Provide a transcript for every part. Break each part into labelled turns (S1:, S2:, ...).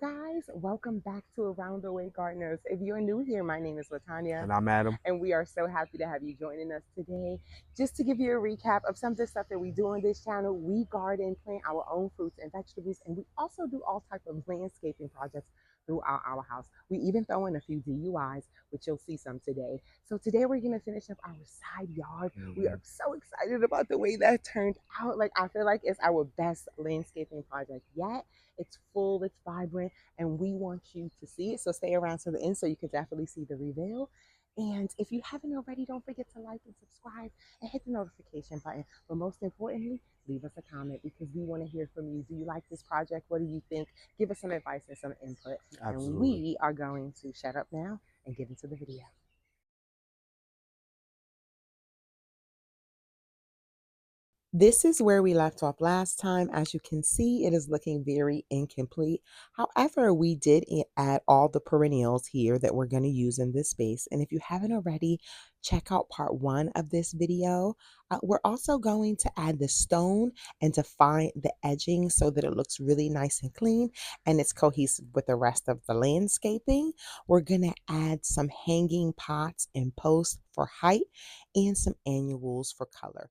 S1: guys, welcome back to Around the Way Gardeners. If you're new here, my name is Latanya,
S2: And I'm Adam.
S1: and we are so happy to have you joining us today. Just to give you a recap of some of the stuff that we do on this channel, we garden, plant our own fruits and vegetables, and we also do all types of landscaping projects throughout our house. We even throw in a few DUIs, which you'll see some today. So today we're gonna finish up our side yard. We are so excited about the way that turned out. Like, I feel like it's our best landscaping project yet. It's full, it's vibrant, and we want you to see it. So stay around to the end so you can definitely see the reveal. And if you haven't already, don't forget to like and subscribe and hit the notification button. But most importantly, leave us a comment because we want to hear from you. Do you like this project? What do you think? Give us some advice and some input.
S2: Absolutely.
S1: And we are going to shut up now and get into the video. This is where we left off last time. As you can see, it is looking very incomplete. However, we did add all the perennials here that we're going to use in this space. And if you haven't already, check out part 1 of this video. We're also going to add the stone and define the edging so that it looks really nice and clean and it's cohesive with the rest of the landscaping. We're going to add some hanging pots and posts for height and some annuals for color.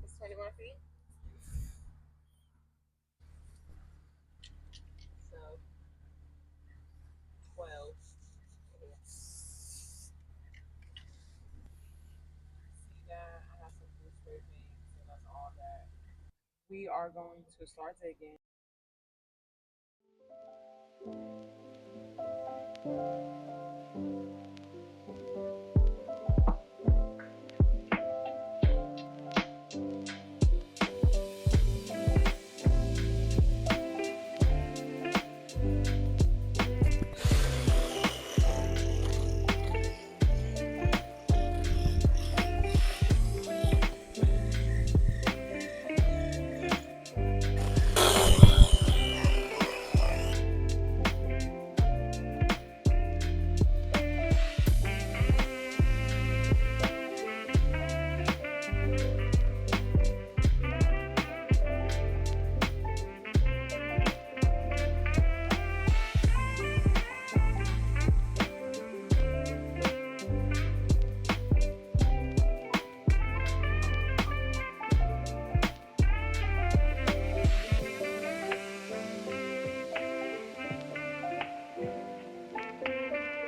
S1: It's 21 feet. So 12. See that? I have some blue spray paint, so that's all that. We are going to start digging.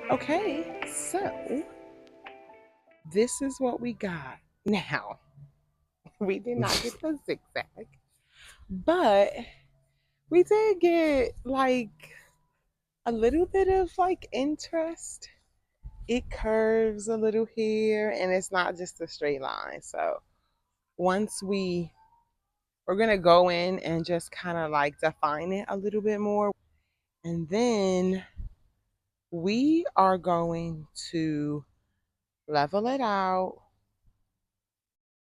S1: Okay, so this is what we got. Now, we did not get the zigzag, but we did get like a little bit of like interest. It curves a little here and it's not just a straight line. So once we're gonna go in and just kind of like define it a little bit more. And then we are going to level it out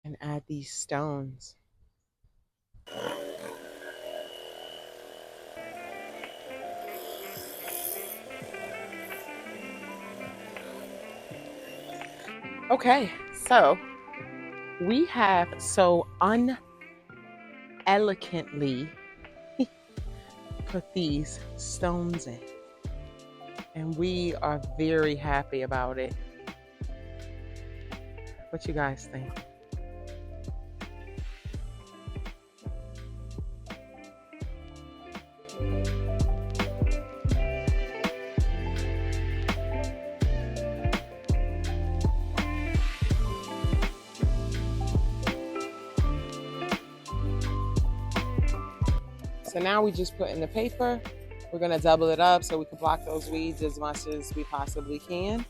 S1: and add these stones. Okay, so we have so unelegantly put these stones in, and we are very happy about it. What you guys think? So now we just put in the paper. We're gonna double it up so we can block those weeds as much as we possibly can.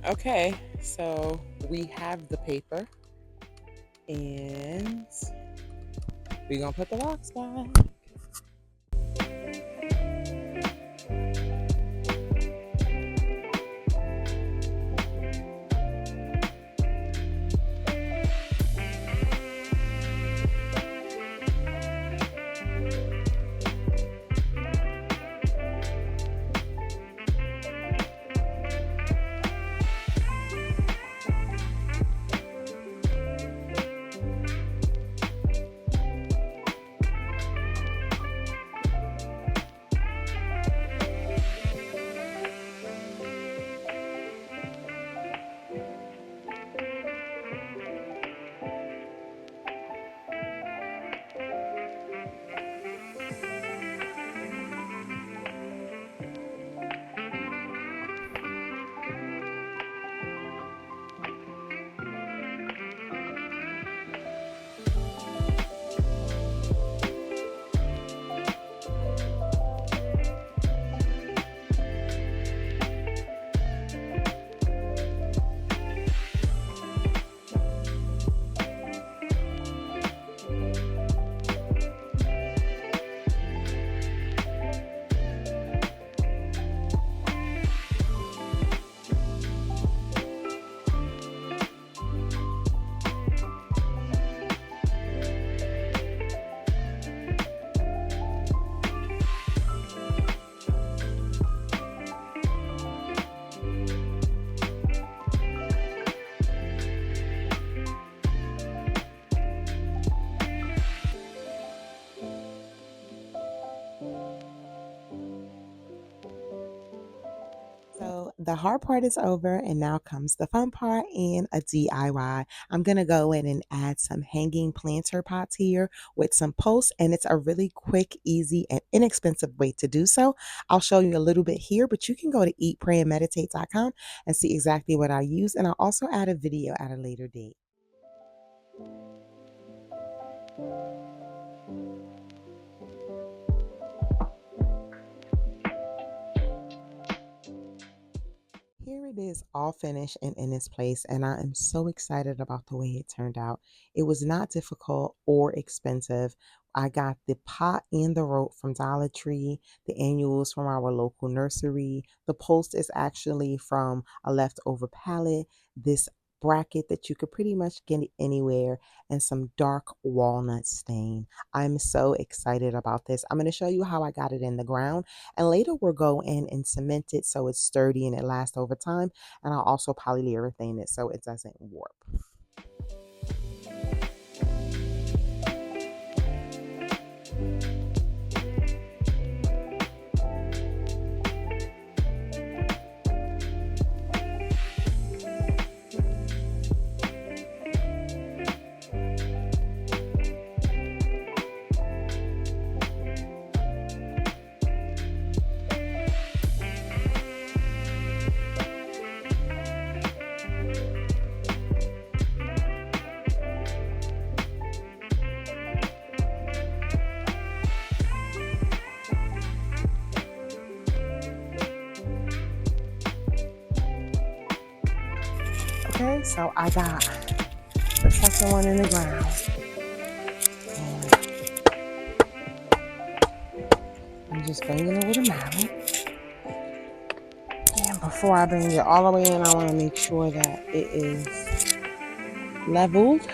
S1: Okay, so we have the paper and we're gonna put the rocks back. So the hard part is over, and now comes the fun part and a DIY. I'm gonna go in and add some hanging planter pots here with some posts, and it's a really quick, easy, and inexpensive way to do so. I'll show you a little bit here, but you can go to eatprayandmeditate.com and see exactly what I use, and I'll also add a video at a later date. Here it is, all finished and in its place, and I am so excited about the way it turned out. It was not difficult or expensive. I got the pot and the rope from Dollar Tree, the annuals from our local nursery. The post is actually from a leftover pallet. This bracket that you could pretty much get anywhere, and some dark walnut stain. I'm so excited about this. I'm going to show you how I got it in the ground, and later we'll go in and cement it so it's sturdy and it lasts over time. And I'll also polyurethane it so it doesn't warp. Okay, so I got the second one in the ground. And I'm just banging it with a mallet. And before I bring it all the way in, I want to make sure that it is leveled.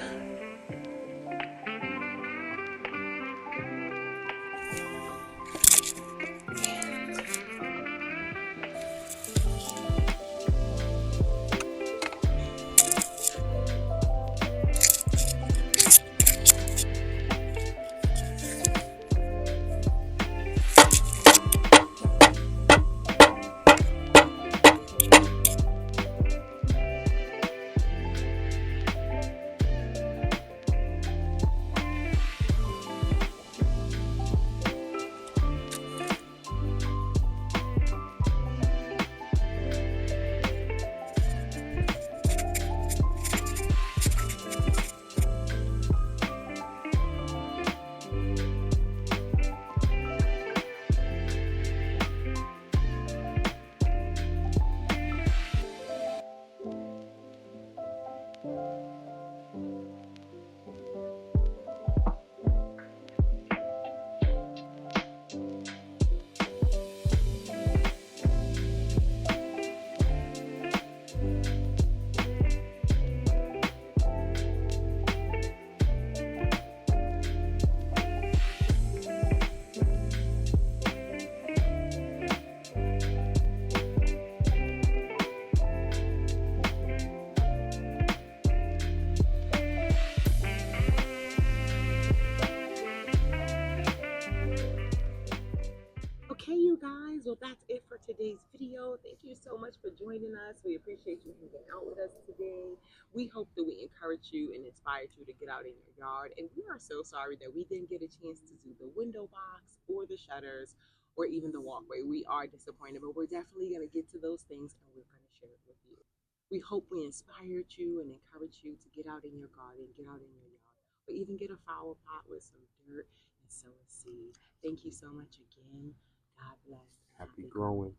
S1: Okay, you guys, well, that's it for today's video. Thank you so much for joining us. We appreciate you hanging out with us today. We hope that we encouraged you and inspired you to get out in your yard. And we are so sorry that we didn't get a chance to do the window box or the shutters or even the walkway. We are disappointed, but we're definitely going to get to those things, and we're going to share it with you. We hope we inspired you and encouraged you to get out in your garden, get out in your yard, or even get a flower pot with some dirt and sow a seed. Thank you so much again. God bless.
S2: Happy growing.